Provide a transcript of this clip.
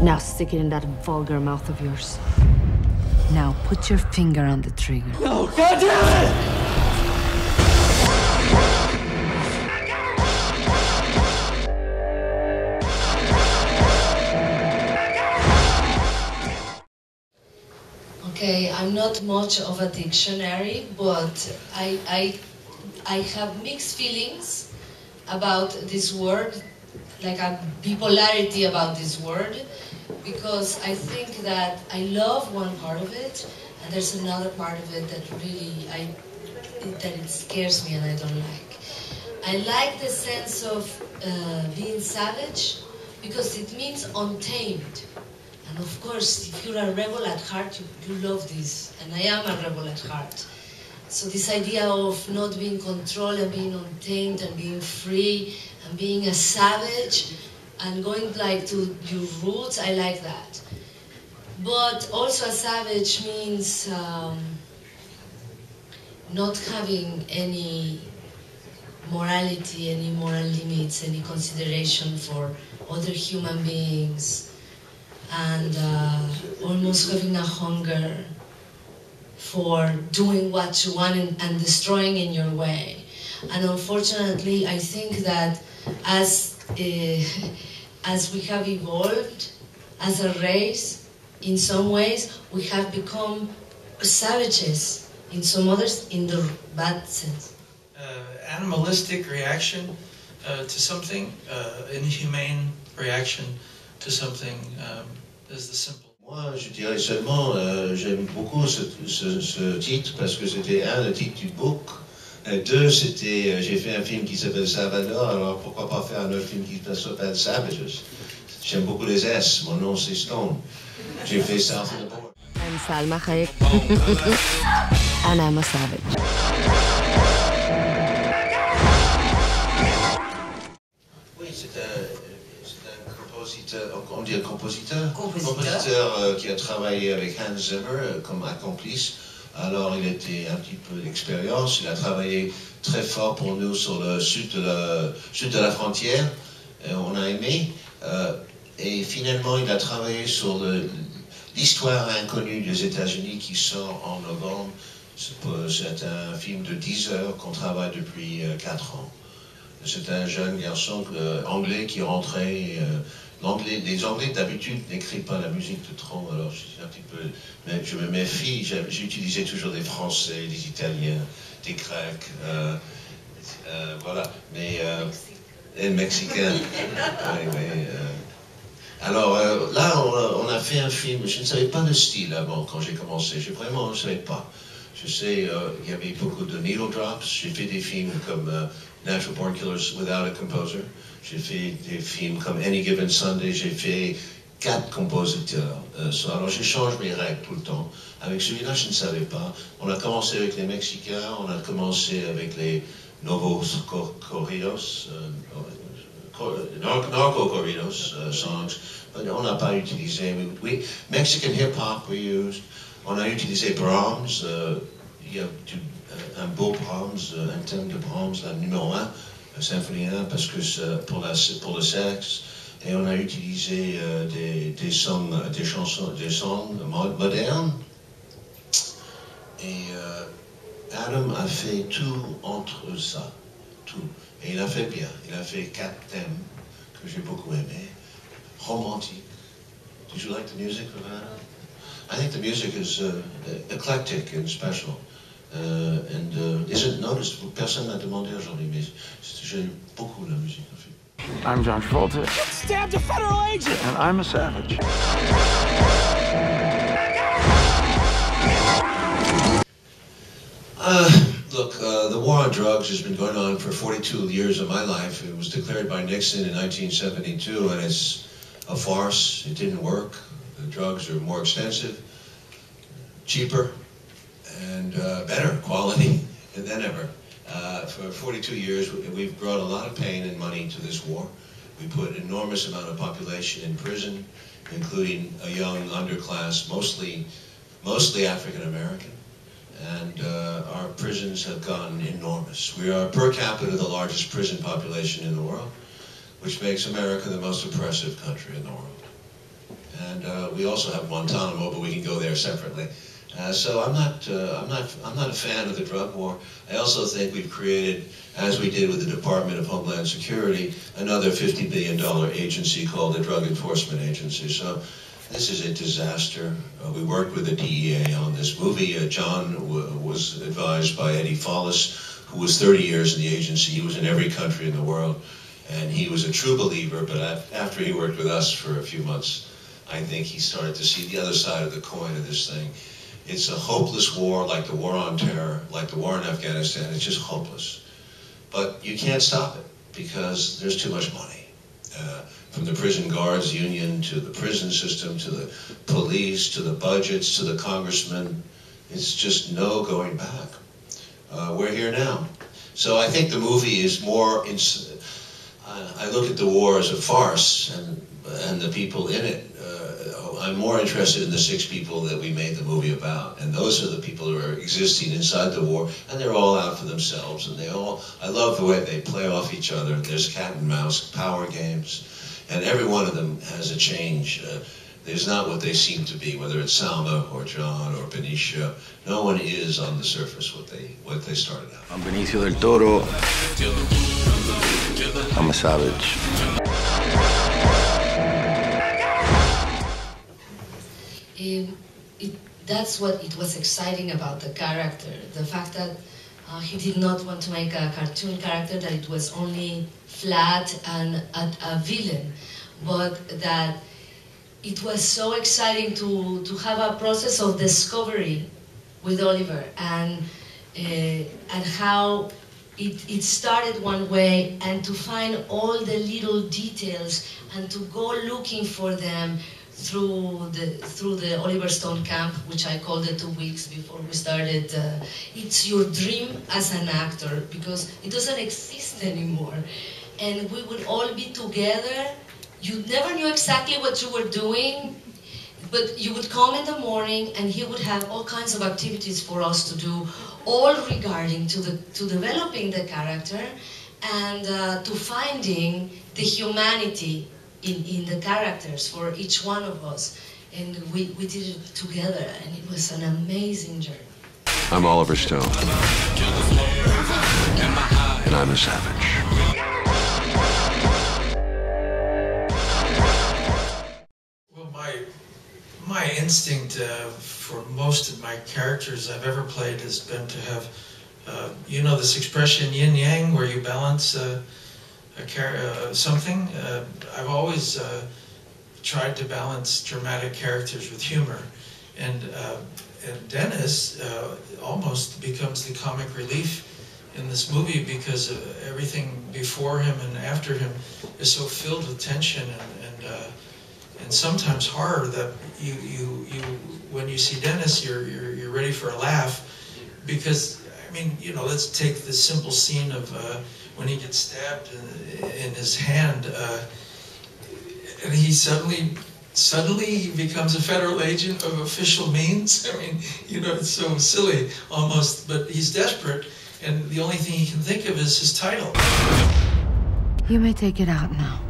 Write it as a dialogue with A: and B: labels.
A: Now stick it in that vulgar mouth of yours. Now put your finger on the trigger.
B: No, God damn it!
C: Okay, I'm not much of a dictionary, but I have mixed feelings about this word, like a bipolarity about this word, because I think that I love one part of it, and there's another part of it that really, that it scares me and I don't like. I like the sense of being savage, because it means untamed. And of course, if you're a rebel at heart, you love this, and I am a rebel at heart. So this idea of not being controlled and being untamed and being free and being a savage and going like to your roots, I like that. But also a savage means not having any morality, any moral limits, any consideration for other human beings, and almost having a hunger for doing what you want and destroying in your way. And unfortunately, I think that as we have evolved as a race, in some ways, we have become savages, in some others, in the bad sense.
D: Animalistic reaction to something, inhumane reaction to something, is the simple.
E: Moi, je dirais seulement, j'aime beaucoup ce titre parce que c'était le titre du book. Deux, c'était, j'ai fait un film qui s'appelle Salvador, alors pourquoi pas faire un autre film qui s'appelle Savages. J'aime beaucoup les S, mon nom c'est Stone. J'ai fait South of the Border.
A: I'm Salma Hayek, and I'm a savage.
E: Oui, c'est un compositeur, on dit un compositeur qui a travaillé avec Hans Zimmer comme complice. Alors il était un petit peu d'expérience, il a travaillé très fort pour nous sur le sud de la frontière, on a aimé. Et finalement il a travaillé sur l'histoire inconnue des États-Unis qui sort en novembre. C'est un film de 10 heures qu'on travaille depuis 4 ans. C'est un jeune garçon anglais qui rentrait. Les Anglais d'habitude n'écrivent pas la musique de trop, alors je me méfie, j'utilisais toujours des Français, des Italiens, des Grecs, voilà, mais et Mexicains. Alors là, on a fait un film, je ne savais pas le style avant quand j'ai commencé, je ne savais pas. Je sais, il y avait beaucoup de needle drops, j'ai fait des films comme Natural Born Killers Without a Composer. J'ai fait des films comme Any Given Sunday, j'ai fait 4 compositeurs. Alors je change mes règles tout le temps. Avec celui-là, je ne savais pas. On a commencé avec les Mexicains, on a commencé avec les Novos Corridos, Narco Corridos songs. On n'a pas utilisé. Mexican hip-hop we used. On a utilisé Brahms. Il y a un beau Brahms, un thème de Brahms, la numéro 1. Symphonie 1 parce que pour le sexe, et on a utilisé des sons modernes, et Adam a fait tout entre ça, tout, et il a fait bien, il a fait 4 thèmes que j'ai beaucoup aimé, romantique. Did you like the music of Adam? I think the music is eclectic and special. Isn't noticed. Personne n'a demandé aujourd'hui, mais j'aime beaucoup la musique.
F: I'm John Travolta.
B: Stabbed a federal agent!
F: And I'm a savage.
E: Look, the war on drugs has been going on for 42 years of my life. It was declared by Nixon in 1972, and it's a farce. It didn't work. The drugs are more expensive, cheaper, and better quality than ever. For 42 years, we've brought a lot of pain and money to this war. We put an enormous amount of population in prison, including a young underclass, mostly African American. And our prisons have gotten enormous. We are per capita the largest prison population in the world, which makes America the most oppressive country in the world. And we also have Guantanamo, but we can go there separately. So I'm not a fan of the drug war. I also think we've created, as we did with the Department of Homeland Security, another $50 billion agency called the Drug Enforcement Agency. So this is a disaster. We worked with the DEA on this movie. John was advised by Eddie Follis, who was 30 years in the agency. He was in every country in the world, and he was a true believer, but after he worked with us for a few months, I think he started to see the other side of the coin of this thing. It's a hopeless war, like the war on terror, like the war in Afghanistan. It's just hopeless. But you can't stop it because there's too much money. From the prison guards union to the prison system to the police to the budgets to the congressmen, it's just no going back. We're here now. So I think the movie is more, I look at the war as a farce and the people in it. I'm more interested in the 6 people that we made the movie about, and those are the people who are existing inside the war, and they're all out for themselves, and I love the way they play off each other. There's cat and mouse, power games, and every one of them has a change. There's not what they seem to be, whether it's Salma or John or Benicio. No one is on the surface what they started out.
F: I'm Benicio del Toro. I'm a savage.
C: That's what it was exciting about the character, the fact that he did not want to make a cartoon character, that it was only flat and a villain, but that it was so exciting to have a process of discovery with Oliver, and how it started one way, and to find all the little details and to go looking for them through the Oliver Stone camp, which I called it 2 weeks before we started. It's your dream as an actor, because it doesn't exist anymore. And we would all be together. You never knew exactly what you were doing, but you would come in the morning and he would have all kinds of activities for us to do, all regarding to developing the character and to finding the humanity in the characters for each one of us. And we did it together, and it was an amazing journey.
G: I'm Oliver Stone, and I'm a savage.
D: Well, my instinct for most of my characters I've ever played has been to have, you know, this expression yin-yang, where you balance something. I've always tried to balance dramatic characters with humor, and Dennis almost becomes the comic relief in this movie, because everything before him and after him is so filled with tension and sometimes horror that you when you see Dennis, you're ready for a laugh, because I mean, you know, let's take this simple scene of when he gets stabbed in his hand, and he suddenly he becomes a federal agent of official means. I mean, you know, it's so silly almost, but he's desperate, and the only thing he can think of is his title.
A: You may take it out now.